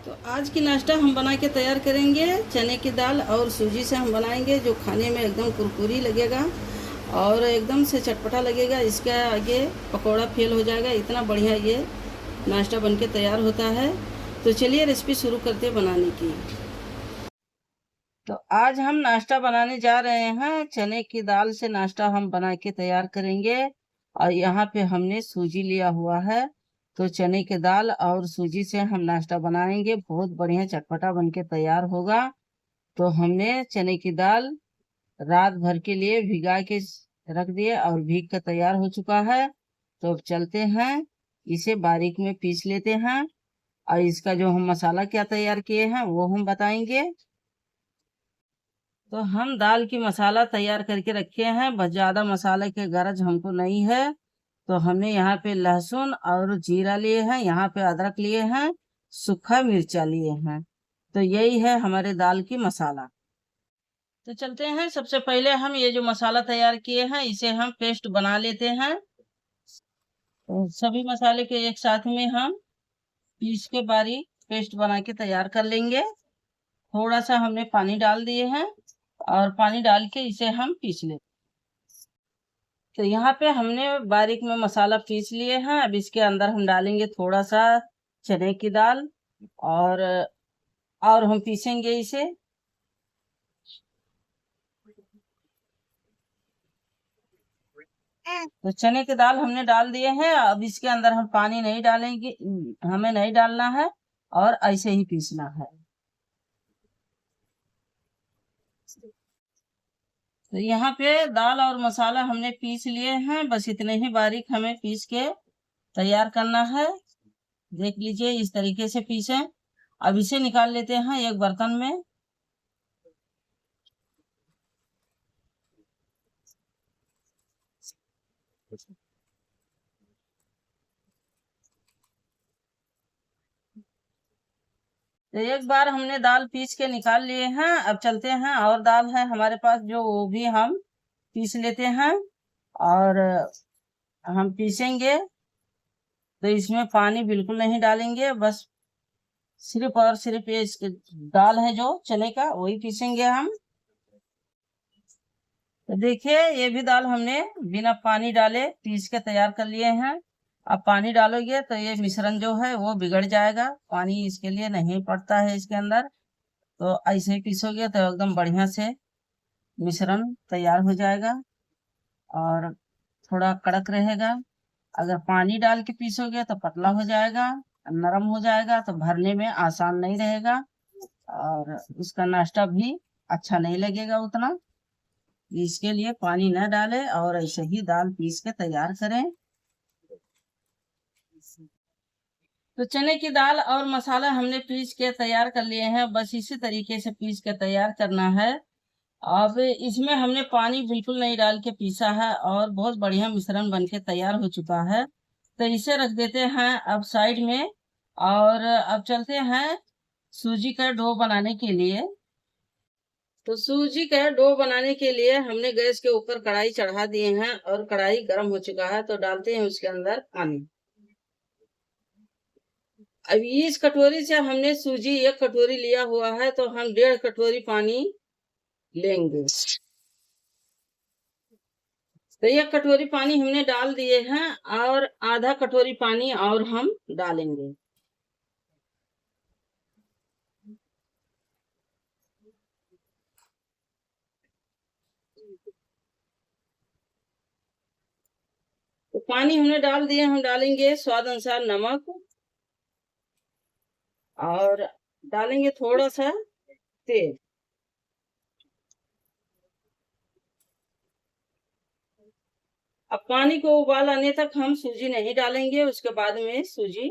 तो आज की नाश्ता हम बना के तैयार करेंगे चने की दाल और सूजी से हम बनाएंगे, जो खाने में एकदम कुरकुरी लगेगा और एकदम से चटपटा लगेगा। इसके आगे पकौड़ा फेल हो जाएगा, इतना बढ़िया ये नाश्ता बन के तैयार होता है। तो चलिए रेसिपी शुरू करते हैं बनाने की। तो आज हम नाश्ता बनाने जा रहे हैं, चने की दाल से नाश्ता हम बना के तैयार करेंगे। और यहाँ पे हमने सूजी लिया हुआ है, तो चने की दाल और सूजी से हम नाश्ता बनाएंगे, बहुत बढ़िया चटपटा बन के तैयार होगा। तो हमने चने की दाल रात भर के लिए भिगा के रख दिए और भीग कर तैयार हो चुका है। तो अब चलते हैं, इसे बारीक में पीस लेते हैं और इसका जो हम मसाला क्या तैयार किए हैं वो हम बताएंगे। तो हम दाल की मसाला तैयार करके रखे हैं, बस ज़्यादा मसाले के गरज हमको नहीं है। तो हमने यहाँ पे लहसुन और जीरा लिए हैं, यहाँ पे अदरक लिए हैं, सूखा मिर्चा लिए हैं। तो यही है हमारे दाल की मसाला। तो चलते हैं, सबसे पहले हम ये जो मसाला तैयार किए हैं इसे हम पेस्ट बना लेते हैं। तो सभी मसाले के एक साथ में हम पीस के बारीक पेस्ट बना के तैयार कर लेंगे। थोड़ा सा हमने पानी डाल दिए हैं और पानी डाल के इसे हम पीस लेते। तो यहाँ पे हमने बारीक में मसाला पीस लिए हैं। अब इसके अंदर हम डालेंगे थोड़ा सा चने की दाल और हम पीसेंगे इसे। तो चने की दाल हमने डाल दिए हैं, अब इसके अंदर हम पानी नहीं डालेंगे, हमें नहीं डालना है और ऐसे ही पीसना है। तो यहाँ पे दाल और मसाला हमने पीस लिए हैं, बस इतने ही बारीक हमें पीस के तैयार करना है। देख लीजिए इस तरीके से पीसे। अब इसे निकाल लेते हैं एक बर्तन में। तो एक बार हमने दाल पीस के निकाल लिए हैं, अब चलते हैं और दाल है हमारे पास जो, वो भी हम पीस लेते हैं और हम पीसेंगे। तो इसमें पानी बिल्कुल नहीं डालेंगे, बस सिर्फ और सिर्फ ये इसके दाल है जो चने का वही पीसेंगे हम। तो देखिए ये भी दाल हमने बिना पानी डाले पीस के तैयार कर लिए हैं। अब पानी डालोगे तो ये मिश्रण जो है वो बिगड़ जाएगा, पानी इसके लिए नहीं पड़ता है इसके अंदर। तो ऐसे ही पीसोगे तो एकदम बढ़िया से मिश्रण तैयार हो जाएगा और थोड़ा कड़क रहेगा। अगर पानी डाल के पीसोगे तो पतला हो जाएगा, नरम हो जाएगा, तो भरने में आसान नहीं रहेगा और उसका नाश्ता भी अच्छा नहीं लगेगा उतना। इसके लिए पानी न डालें और ऐसे ही दाल पीस के तैयार करें। तो चने की दाल और मसाला हमने पीस के तैयार कर लिए हैं, बस इसी तरीके से पीस के तैयार करना है। अब इसमें हमने पानी बिल्कुल नहीं डाल के पीसा है और बहुत बढ़िया मिश्रण बन के तैयार हो चुका है। तो इसे रख देते हैं अब साइड में और अब चलते हैं सूजी का डो बनाने के लिए। तो सूजी का डो बनाने के लिए हमने गैस के ऊपर कढ़ाई चढ़ा दिए हैं और कढ़ाई गर्म हो चुका है, तो डालते हैं उसके अंदर पानी। अब इस कटोरी से हमने सूजी एक कटोरी लिया हुआ है, तो हम 1.5 कटोरी पानी लेंगे। तो एक कटोरी पानी हमने डाल दिए हैं और आधा कटोरी पानी और हम डालेंगे। तो पानी हमने डाल दिए, हम डालेंगे स्वाद अनुसार नमक और डालेंगे थोड़ा सा तेल। अब पानी को उबाल आने तक हम सूजी नहीं डालेंगे, उसके बाद में सूजी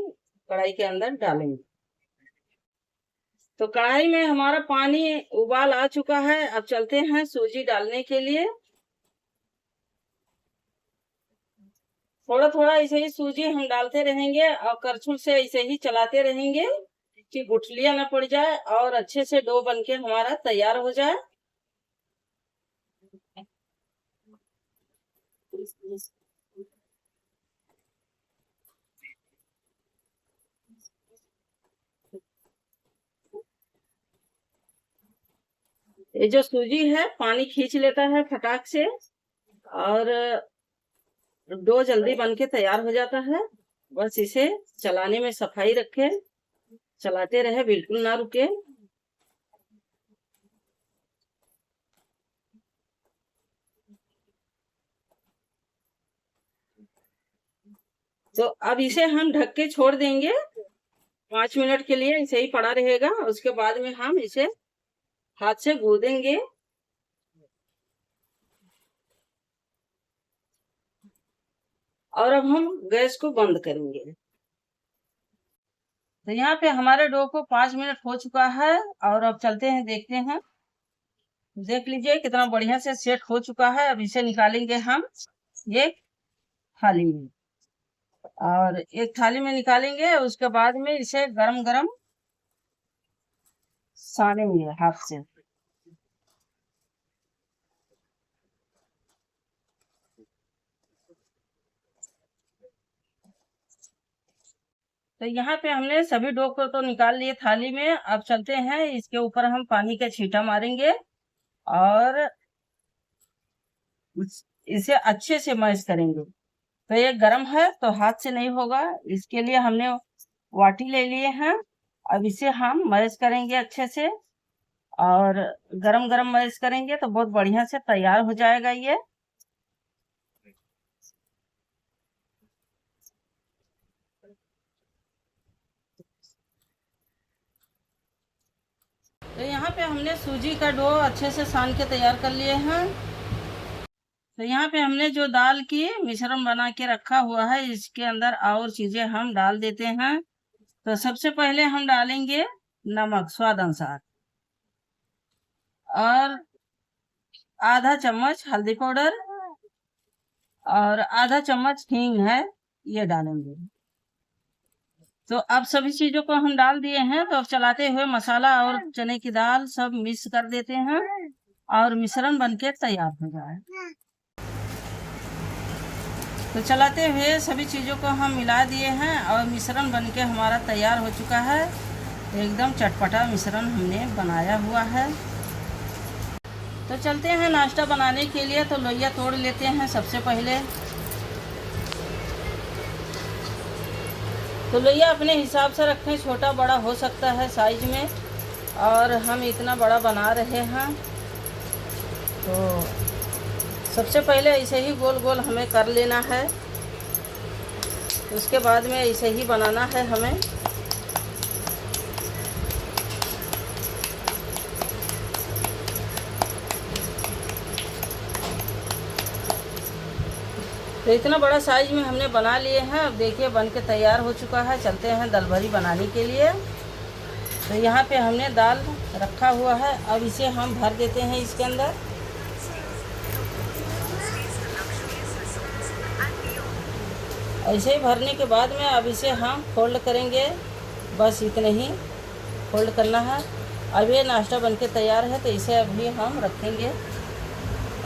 कढ़ाई के अंदर डालेंगे। तो कढ़ाई में हमारा पानी उबाल आ चुका है, अब चलते हैं सूजी डालने के लिए। थोड़ा थोड़ा ऐसे ही सूजी हम डालते रहेंगे और करछुल से ऐसे ही चलाते रहेंगे कि गुठलियां ना पड़ जाए और अच्छे से डो बन के हमारा तैयार हो जाए। ये जो सूजी है पानी खींच लेता है फटाक से, और डो जल्दी बन के तैयार हो जाता है। बस इसे चलाने में सफाई रखे, चलाते रहे, बिल्कुल ना रुके। तो अब इसे हम ढक के छोड़ देंगे 5 मिनट के लिए, ऐसे ही पड़ा रहेगा। उसके बाद में हम इसे हाथ से गूंदेंगे। और अब हम गैस को बंद करेंगे। तो यहाँ पे हमारे डो को 5 मिनट हो चुका है, और अब चलते हैं देखते हैं। देख लीजिए कितना बढ़िया से सेट हो चुका है। अब इसे निकालेंगे हम एक थाली में, और एक थाली में निकालेंगे। उसके बाद में इसे गरम गरम सानेंगे हाथ से। तो यहाँ पे हमने सभी डो को तो निकाल लिए थाली में। अब चलते हैं, इसके ऊपर हम पानी का छींटा मारेंगे और इसे अच्छे से मैश करेंगे। तो ये गरम है तो हाथ से नहीं होगा, इसके लिए हमने वाटी ले लिए हैं। अब इसे हम मैश करेंगे अच्छे से, और गरम गरम मैश करेंगे तो बहुत बढ़िया से तैयार हो जाएगा ये। तो यहाँ पे हमने सूजी का डो अच्छे से सान के तैयार कर लिए हैं। तो यहाँ पे हमने जो दाल की मिश्रण बना के रखा हुआ है, इसके अंदर और चीजें हम डाल देते हैं। तो सबसे पहले हम डालेंगे नमक स्वाद अनुसार, और आधा चम्मच हल्दी पाउडर, और आधा चम्मच हींग है ये डालेंगे। तो अब सभी चीजों को हम डाल दिए हैं। तो अब चलाते हुए मसाला और चने की दाल सब मिक्स कर देते हैं, और मिश्रण बनके तैयार हो जाए। तो चलाते हुए सभी चीज़ों को हम मिला दिए हैं, और मिश्रण बनके हमारा तैयार हो चुका है। एकदम चटपटा मिश्रण हमने बनाया हुआ है। तो चलते हैं नाश्ता बनाने के लिए। तो लोइया तोड़ लेते हैं सबसे पहले। तो लोइया अपने हिसाब से रखें, छोटा बड़ा हो सकता है साइज में, और हम इतना बड़ा बना रहे हैं। तो सबसे पहले ऐसे ही गोल गोल हमें कर लेना है, उसके बाद में ऐसे ही बनाना है हमें। तो इतना बड़ा साइज में हमने बना लिए हैं। अब देखिए बन के तैयार हो चुका है। चलते हैं दाल भरी बनाने के लिए। तो यहाँ पे हमने दाल रखा हुआ है, अब इसे हम भर देते हैं इसके अंदर। ऐसे ही भरने के बाद में अब इसे हम फोल्ड करेंगे, बस इतने ही फोल्ड करना है। अब ये नाश्ता बनके तैयार है, तो इसे अभी हम रखेंगे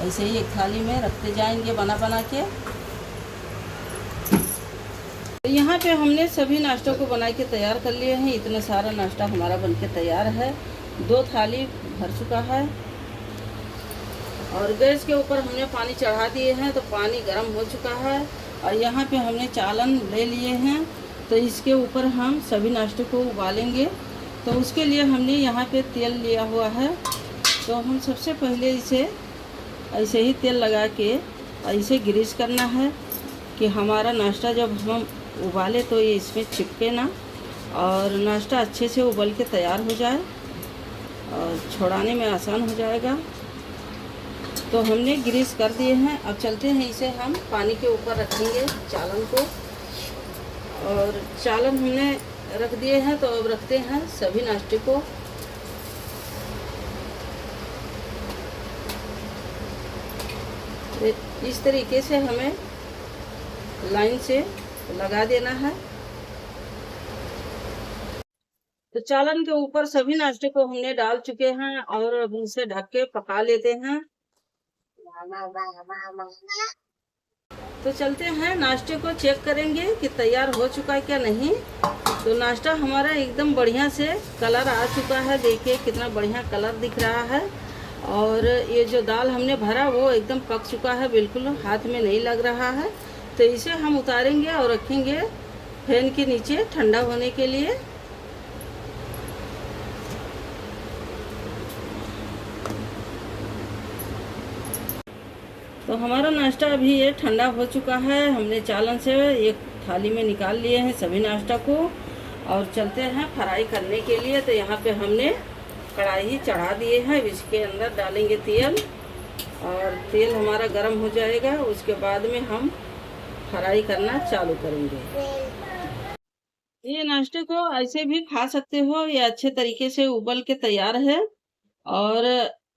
ऐसे ही एक थाली में रखते जाएंगे बना बना के। तो यहाँ पे हमने सभी नाश्तों को बना के तैयार कर लिए हैं। इतना सारा नाश्ता हमारा बनके तैयार है। 2 थाली भर चुका है, और गैस के ऊपर हमने पानी चढ़ा दिए हैं। तो पानी गर्म हो चुका है, और यहाँ पे हमने चालन ले लिए हैं। तो इसके ऊपर हम सभी नाश्ते को उबालेंगे। तो उसके लिए हमने यहाँ पे तेल लिया हुआ है। तो हम सबसे पहले इसे ऐसे ही तेल लगा के ऐसे ग्रीस करना है, कि हमारा नाश्ता जब हम उबाले तो ये इसमें चिपके ना, और नाश्ता अच्छे से उबल के तैयार हो जाए, और छोड़ाने में आसान हो जाएगा। तो हमने ग्रीस कर दिए हैं। अब चलते हैं, इसे हम पानी के ऊपर रखेंगे चालन को, और चालन हमने रख दिए हैं। तो अब रखते हैं सभी नाश्ते को। इस तरीके से हमें लाइन से लगा देना है। तो चालन के ऊपर सभी नाश्ते को हमने डाल चुके हैं, और अब इसे ढक के पका लेते हैं। तो चलते हैं नाश्ते को चेक करेंगे कि तैयार हो चुका है क्या नहीं। तो नाश्ता हमारा एकदम बढ़िया से कलर आ चुका है। देखिए कितना बढ़िया कलर दिख रहा है, और ये जो दाल हमने भरा वो एकदम पक चुका है, बिल्कुल हाथ में नहीं लग रहा है। तो इसे हम उतारेंगे और रखेंगे फैन के नीचे ठंडा होने के लिए। तो हमारा नाश्ता अभी ये ठंडा हो चुका है। हमने चालन से एक थाली में निकाल लिए हैं सभी नाश्ता को, और चलते हैं फ्राई करने के लिए। तो यहाँ पे हमने कढ़ाई चढ़ा दिए हैं, इसके अंदर डालेंगे तेल, और तेल हमारा गर्म हो जाएगा, उसके बाद में हम फ्राई करना चालू करेंगे। ये नाश्ते को ऐसे भी खा सकते हो, ये अच्छे तरीके से उबल के तैयार है। और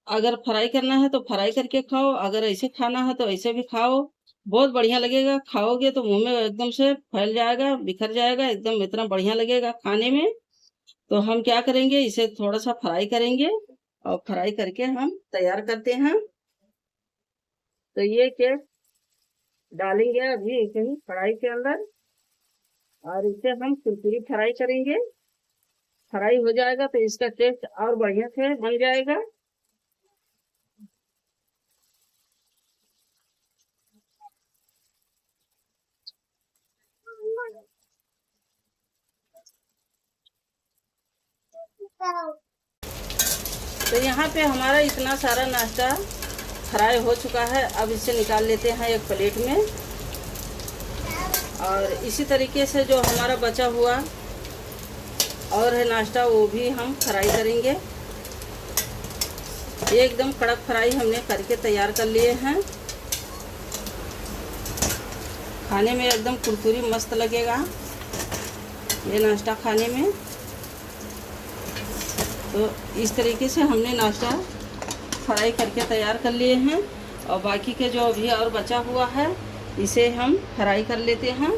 अगर फ्राई करना है तो फ्राई करके खाओ, अगर ऐसे खाना है तो ऐसे भी खाओ, बहुत बढ़िया लगेगा। खाओगे तो मुंह में एकदम से फैल जाएगा, बिखर जाएगा, एकदम इतना बढ़िया लगेगा खाने में। तो हम क्या करेंगे, इसे थोड़ा सा फ्राई करेंगे और फ्राई करके हम तैयार करते हैं। तो ये केक डालेंगे अभी ऐसे ही कढ़ाई के अंदर, और इसे हम कुरकुरी फ्राई करेंगे। फ्राई हो जाएगा तो इसका टेस्ट और बढ़िया से बन जाएगा। तो यहाँ पे हमारा इतना सारा नाश्ता फ्राई हो चुका है। अब इसे निकाल लेते हैं एक प्लेट में, और इसी तरीके से जो हमारा बचा हुआ और है नाश्ता वो भी हम फ्राई करेंगे। ये एकदम कड़क फ्राई हमने करके तैयार कर लिए हैं। खाने में एकदम कुरकुरी मस्त लगेगा ये नाश्ता खाने में। तो इस तरीके से हमने नाश्ता फ्राई करके तैयार कर लिए हैं, और बाकी के जो अभी और बचा हुआ है इसे हम फ्राई कर लेते हैं।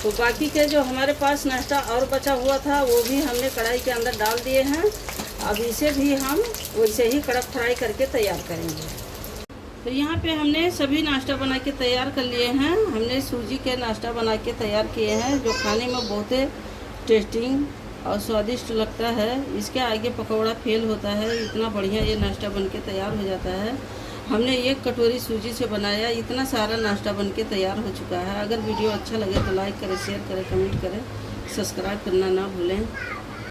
तो बाकी के जो हमारे पास नाश्ता और बचा हुआ था वो भी हमने कढ़ाई के अंदर डाल दिए हैं। अब इसे भी हम वैसे ही कड़क फ्राई करके तैयार करेंगे। तो यहाँ पे हमने सभी नाश्ता बना के तैयार कर लिए हैं। हमने सूजी के नाश्ता बना के तैयार किए हैं, जो खाने में बहुत ही टेस्टिंग और स्वादिष्ट लगता है। इसके आगे पकौड़ा फेल होता है, इतना बढ़िया ये नाश्ता बन के तैयार हो जाता है। हमने एक कटोरी सूजी से बनाया, इतना सारा नाश्ता बन के तैयार हो चुका है। अगर वीडियो अच्छा लगे तो लाइक करें, शेयर करें, कमेंट करें, सब्सक्राइब करना ना भूलें।